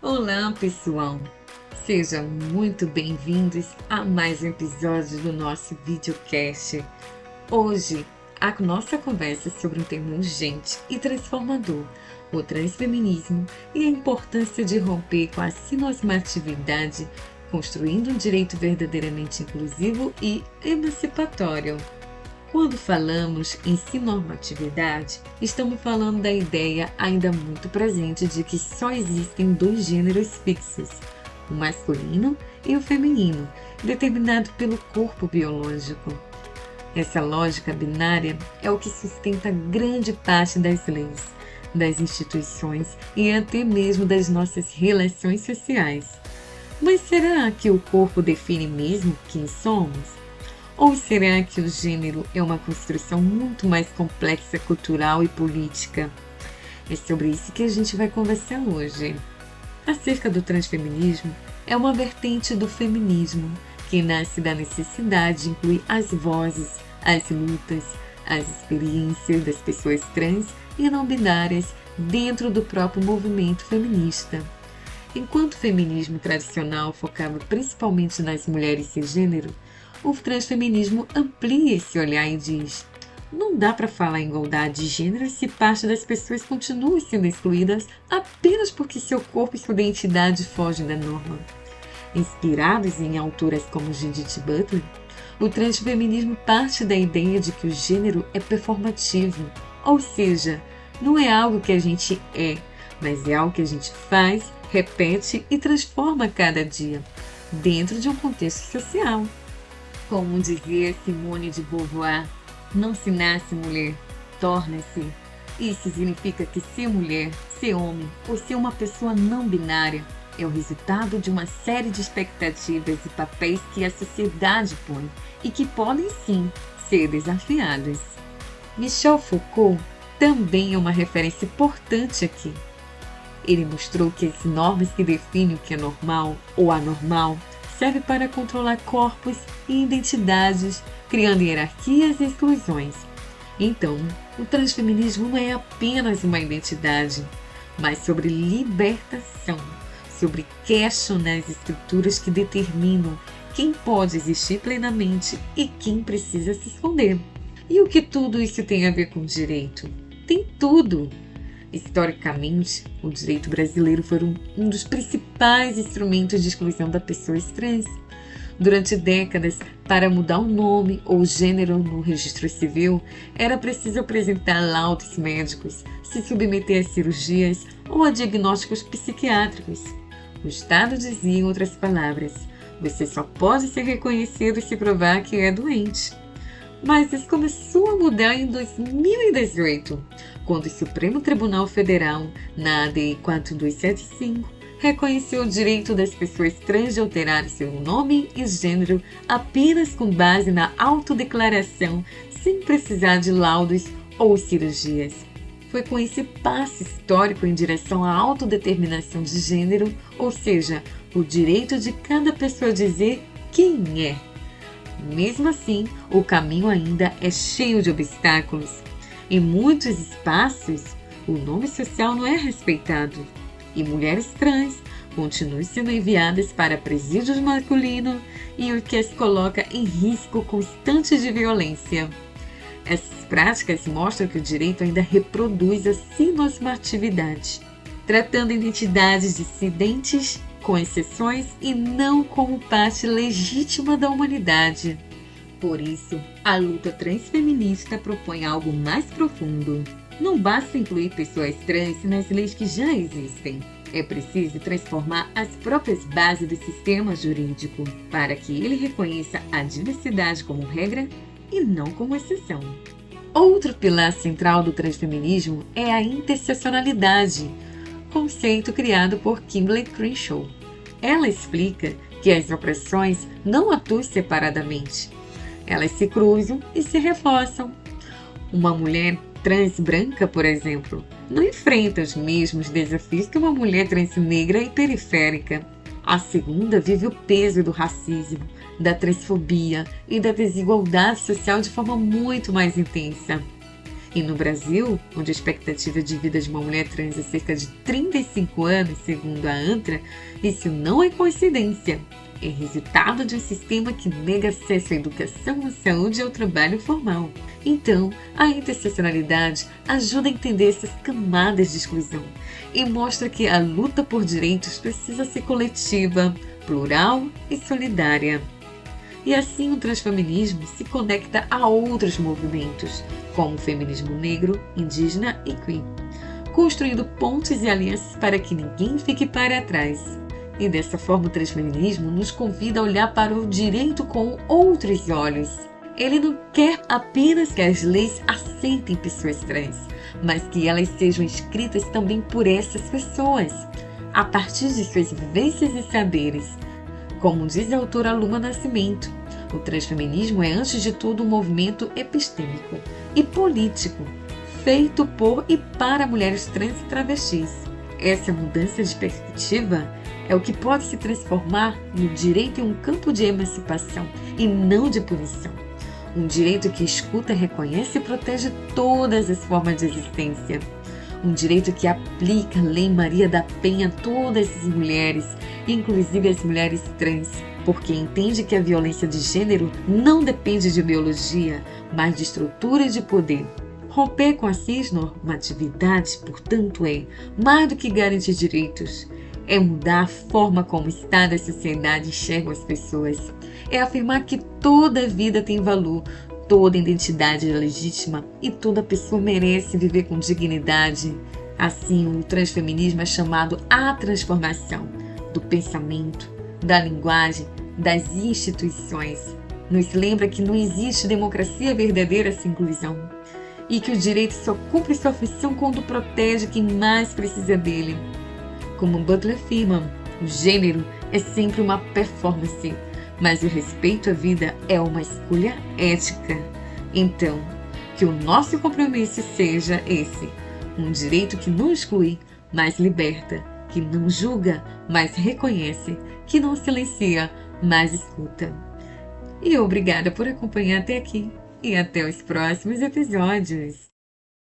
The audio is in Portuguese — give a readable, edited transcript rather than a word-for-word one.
Olá, pessoal! Sejam muito bem-vindos a mais um episódio do nosso videocast. Hoje, a nossa conversa é sobre um tema urgente e transformador, o transfeminismo e a importância de romper com a cisnormatividade, construindo um direito verdadeiramente inclusivo e emancipatório. Quando falamos em cisnormatividade, estamos falando da ideia ainda muito presente de que só existem dois gêneros fixos, o masculino e o feminino, determinado pelo corpo biológico. Essa lógica binária é o que sustenta grande parte das leis, das instituições e até mesmo das nossas relações sociais. Mas será que o corpo define mesmo quem somos? Ou será que o gênero é uma construção muito mais complexa cultural e política? É sobre isso que a gente vai conversar hoje. Acerca do transfeminismo, é uma vertente do feminismo que nasce da necessidade de incluir as vozes, as lutas, as experiências das pessoas trans e não binárias dentro do próprio movimento feminista. Enquanto o feminismo tradicional focava principalmente nas mulheres cisgênero, o transfeminismo amplia esse olhar e diz: não dá para falar em igualdade de gênero se parte das pessoas continuam sendo excluídas apenas porque seu corpo e sua identidade fogem da norma. Inspirados em autoras como Judith Butler, o transfeminismo parte da ideia de que o gênero é performativo, ou seja, não é algo que a gente é, mas é algo que a gente faz, repete e transforma a cada dia, dentro de um contexto social. Como dizia Simone de Beauvoir, não se nasce mulher, torna-se. Isso significa que ser mulher, ser homem ou ser uma pessoa não binária é o resultado de uma série de expectativas e papéis que a sociedade põe e que podem sim ser desafiados. Michel Foucault também é uma referência importante aqui. Ele mostrou que as normas que definem o que é normal ou anormal serve para controlar corpos e identidades, criando hierarquias e exclusões. Então, o transfeminismo não é apenas uma identidade, mas sobre libertação, sobre questionar as estruturas que determinam quem pode existir plenamente e quem precisa se esconder. E o que tudo isso tem a ver com direito? Tem tudo! Historicamente, o direito brasileiro foi um dos principais instrumentos de exclusão das pessoas trans. Durante décadas, para mudar o nome ou gênero no registro civil, era preciso apresentar laudos médicos, se submeter a cirurgias ou a diagnósticos psiquiátricos. O Estado dizia, em outras palavras, você só pode ser reconhecido se provar que é doente. Mas isso começou a mudar em 2018, quando o Supremo Tribunal Federal, na ADI 4275, reconheceu o direito das pessoas trans de alterar seu nome e gênero apenas com base na autodeclaração, sem precisar de laudos ou cirurgias. Foi com esse passo histórico em direção à autodeterminação de gênero, ou seja, o direito de cada pessoa dizer quem é. Mesmo assim, o caminho ainda é cheio de obstáculos. Em muitos espaços, o nome social não é respeitado e mulheres trans continuam sendo enviadas para presídios masculinos e o que as coloca em risco constante de violência. Essas práticas mostram que o direito ainda reproduz a cisnormatividade, tratando identidades dissidentes com exceções e não como parte legítima da humanidade. Por isso, a luta transfeminista propõe algo mais profundo. Não basta incluir pessoas trans nas leis que já existem. É preciso transformar as próprias bases do sistema jurídico para que ele reconheça a diversidade como regra e não como exceção. Outro pilar central do transfeminismo é a interseccionalidade, conceito criado por Kimberlé Crenshaw. Ela explica que as opressões não atuam separadamente. Elas se cruzam e se reforçam. Uma mulher trans branca, por exemplo, não enfrenta os mesmos desafios que uma mulher trans negra e periférica. A segunda vive o peso do racismo, da transfobia e da desigualdade social de forma muito mais intensa. E no Brasil, onde a expectativa de vida de uma mulher trans é cerca de 35 anos, segundo a ANTRA, isso não é coincidência. É resultado de um sistema que nega acesso à educação, à saúde e ao trabalho formal. Então, a interseccionalidade ajuda a entender essas camadas de exclusão e mostra que a luta por direitos precisa ser coletiva, plural e solidária. E assim o transfeminismo se conecta a outros movimentos, como o feminismo negro, indígena e queer, construindo pontes e alianças para que ninguém fique para trás. E dessa forma o transfeminismo nos convida a olhar para o direito com outros olhos. Ele não quer apenas que as leis aceitem pessoas trans, mas que elas sejam escritas também por essas pessoas, a partir de suas vivências e saberes. Como diz a autora Luma Nascimento, o transfeminismo é antes de tudo um movimento epistêmico e político, feito por e para mulheres trans e travestis. Essa mudança de perspectiva é o que pode se transformar no direito em um campo de emancipação e não de punição. Um direito que escuta, reconhece e protege todas as formas de existência. Um direito que aplica a Lei Maria da Penha a todas as mulheres, inclusive as mulheres trans, porque entende que a violência de gênero não depende de biologia, mas de estrutura de poder. Romper com a cisnormatividade, portanto, é mais do que garantir direitos. É mudar a forma como o Estado e a sociedade enxergam as pessoas. É afirmar que toda vida tem valor, toda identidade é legítima e toda pessoa merece viver com dignidade. Assim, o transfeminismo é chamado à transformação do pensamento, da linguagem, das instituições. Nos lembra que não existe democracia verdadeira sem inclusão e que o direito só cumpre sua função quando protege quem mais precisa dele. Como Butler afirma, o gênero é sempre uma performance, mas o respeito à vida é uma escolha ética. Então, que o nosso compromisso seja esse, um direito que não exclui, mas liberta, que não julga, mas reconhece, que não silencia, mas escuta. E obrigada por acompanhar até aqui e até os próximos episódios.